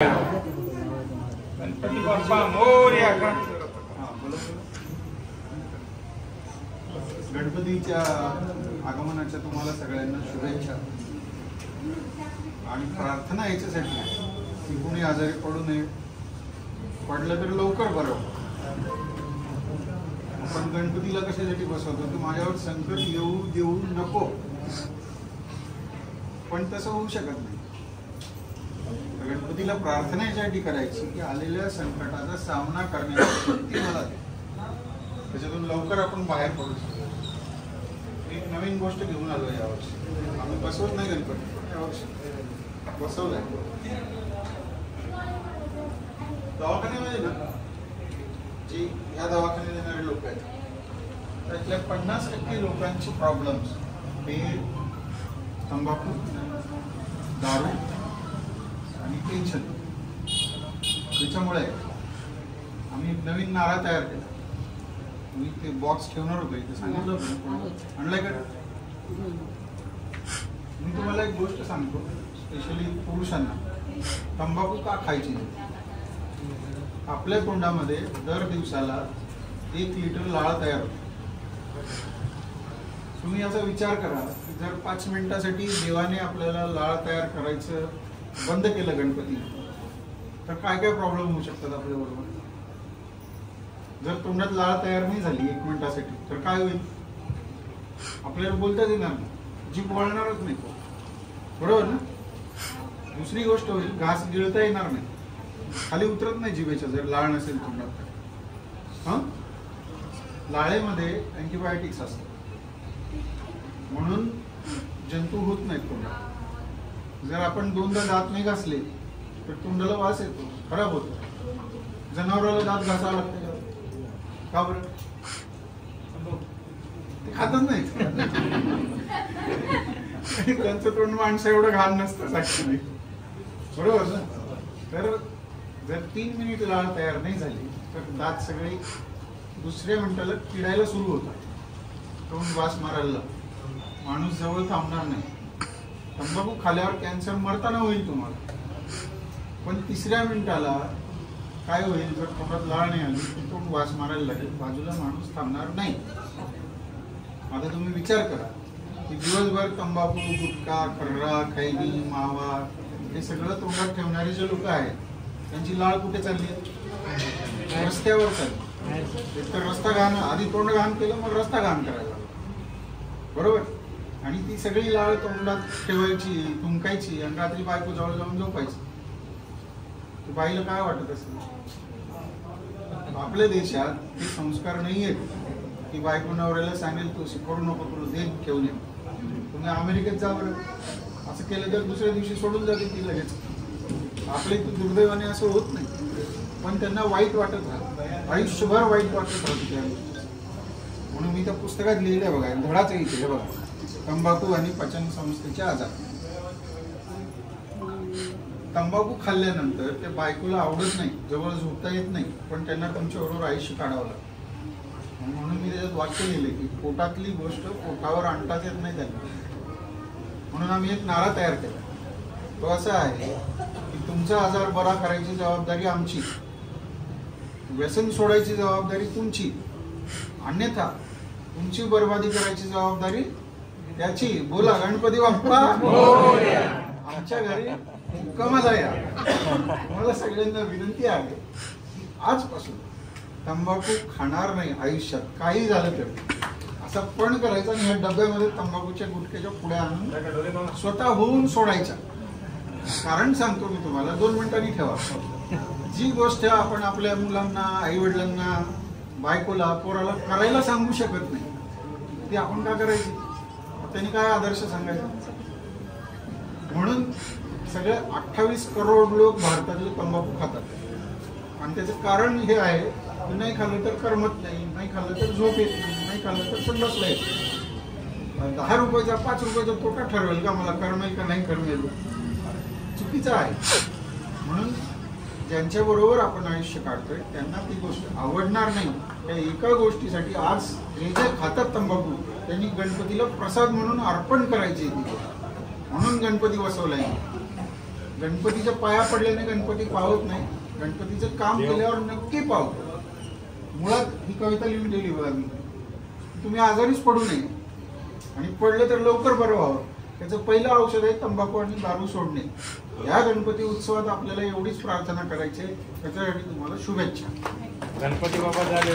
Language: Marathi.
गणपती बाप्पा मोरया. गणपतीच्या आगमनाच्या तुम्हाला सगळ्यांना शुभेच्छा आणि प्रार्थना याच्यासाठी की कुणी आजारी पडू नये, पडलं तर लवकर बरं. आपण गणपतीला कशासाठी बसवतो? तू माझ्यावर संकट येऊ देऊ नको, पण तसं होऊ शकत नाही. गणपतीला प्रार्थना याच्यासाठी करायची की आलेल्या संकटाचा सामना करण्याची शक्ती मला दे, त्याच्यातून लवकर आपण बाहेर पडू शकतो. एक नवीन गोष्ट घेऊन आलो यावर्षी. आम्ही बसवत नाही गणपती, पण यावर्षी बसवलाय. दवाखान्यामध्ये ना जी या दवाखान्यात येणारे लोक आहेत त्यातल्या 50% लोकांची प्रॉब्लेम्स हे तंबाखू, दारू आणि टेन्शन. त्याच्यामुळे आम्ही एक नवीन नारा तयार केला. मी ते बॉक्स ठेवणार होतो इथे, सांगितलं होतं आणलंय का? मी तुम्हाला एक गोष्ट सांगतो, स्पेशली पुरुषांना तंबाखू का खायची नाही. आपल्या तोंडामध्ये दर दिवसाला 1 लिटर लाळ तयार होते. तुम्ही याचा विचार करा की जर 5 मिनिटासाठी देवाने आपल्याला लाळ तयार करायचं बंद केलं गणपती, तर काय काय प्रॉब्लेम होऊ शकतात आपल्या बरोबर. जर तोंडात लाळ तयार नाही झाली 1 मिनिटासाठी तर काय होईल? आपल्याला बोलताच येणार नाही, जीभ वळणारच नाही, बरोबर ना. दुसरी गोष्ट होईल, घास गिळता येणार नाही, खाली उतरत नाही जिभेच्या जर लाळ नसेल तोंडात. लाळेमध्ये अँटीबायोटिक्स असतात म्हणून जंतू होत नाहीत तोंडात. जर आपण 2दा दात नाही घासले तर तोंडाला वास येतो, खराब होतो. जनावराला दात घासावं लागतं का बरं? ते खातच नाही, त्यांचं तोंड माणसं एवढं घाण नसतं ऍक्च्युली, बरोबर ना. तर जर 3 मिनिट लाळ तयार नाही झाली तर दात सगळे दुसऱ्या मिनिटाला किडायला सुरू होतात, तोंड वास मारायला, माणूस जवळ थांबणार नाही. तंबाखू खाल्यावर कॅन्सर मरताना होईल तुम्हाला, पण 3ऱ्या मिनिटाला काय होईल? जर तोंडात लाळ नाही आली तर तोंड वास मारायला लागेल, बाजूला माणूस थांबणार नाही. आता तुम्ही विचार करा की दिवसभर तंबाखू, गुटखा, खर्रा, खैनी, मावा हे सगळं तोंडात ठेवणारे जे लोक आहेत त्यांची लाळ कुठे चालली? रस्त्यावर चालली. एक तर रस्ता घाण, आधी तोंड घाण केलं मग रस्ता घाण करायला, बरोबर. आणि ती सगळी लाळ तोंडात ठेवायची, तुंकायची आणि रात्री बायको जवळ जाऊन झोपायची. बाईला काय वाटत असेल? आपल्या देशात हे संस्कार नाही आहेत की बायको नवऱ्याला सांगेल तू करू नको, तुला दे घेऊन ये. तुम्ही अमेरिकेत जा बरं, असं केलं तर दुसऱ्या दिवशी सोडून जाते ती लगेच. आपल्या इथे दुर्दैवाने असं होत नाही, पण त्यांना वाईट वाटत राहतं, आयुष्यभर वाईट वाटत राहतं त्या गोष्टी. म्हणून मी त्या पुस्तकात लिहिलं आहे बघा, धडाच इथे हे बघा, तंबाखू आणि पचन संस्थेचे आजार. तंबाखू खाल्ल्यानंतर ते बायकोला आवडत नाही, जवळ झोपता येत नाही, पण त्यांना तुमच्याबरोबर आयुष्य काढावं लागतं. म्हणून मी त्याच्यात वाक्य लिहिले की पोटातली गोष्ट पोटावर आणताच येत नाही त्यांना. म्हणून आम्ही एक नारा तयार केला, तो असा आहे की तुमचा आजार बरा करायची जबाबदारी आमची, व्यसन सोडायची जबाबदारी तुमची, अन्यथा तुमची बर्बादी करायची जबाबदारी त्याची. बोला गणपती बाप्पा आमच्या घरी मुक्कामाला या. मला सगळ्यांना विनंती आहे की आजपासून तंबाखू खाणार नाही आयुष्यात, काही झालं तर. असा पण करायचा आणि ह्या डब्यामध्ये तंबाखूच्या गुटख्याच्या पुड्या आणून स्वतः होऊन सोडायच्या. कारण सांगतो मी तुम्हाला, 2 मिनिटांनी ठेवा. जी गोष्ट आपण आपल्या मुलांना, आई वडिलांना, बायकोला, पोराला करायला सांगू शकत नाही ती आपण का करायची? त्यांनी काय आदर्श सांगायचा? म्हणून सगळे 28 करोड लोक भारतातले तंबाखू खातात आणि त्याचं कारण हे आहे की नाही खाल्लं तर करमत नाही, नाही खाल्लं तर झोप येत नाही, नाही खाल्लं तर संडासला येत. 10 रुपयाचा 5 रुपयाचा तोटा ठरवेल का मला करमेल का नाही करमेल? चुकीचं आहे. म्हणून ज्यांच्याबरोबर आपण आयुष्य काढतोय त्यांना ती गोष्ट आवडणार नाही. त्या एका गोष्टीसाठी आज जे जे खातात तंबाखू त्यांनी गणपतीला प्रसाद म्हणून अर्पण करायची ती गोष्ट, म्हणून गणपती बसवलाय. गणपतीच्या पाया पडल्याने गणपती पावत नाही, गणपतीचं काम केल्यावर नक्की पावतो. मुळात ही कविता लिहून दिली बघा मी, तुम्ही आजारीच पडू नये आणि पडलं तर लवकर बरं व्हावं. त्याचं पहिलं औषध आहे तंबाखू आणि दारू सोडणे. या गणपती उत्सवात आपल्याला एवढीच प्रार्थना करायची आहे. त्याच्यासाठी तुम्हाला शुभेच्छा. गणपती बाप्पा झाले.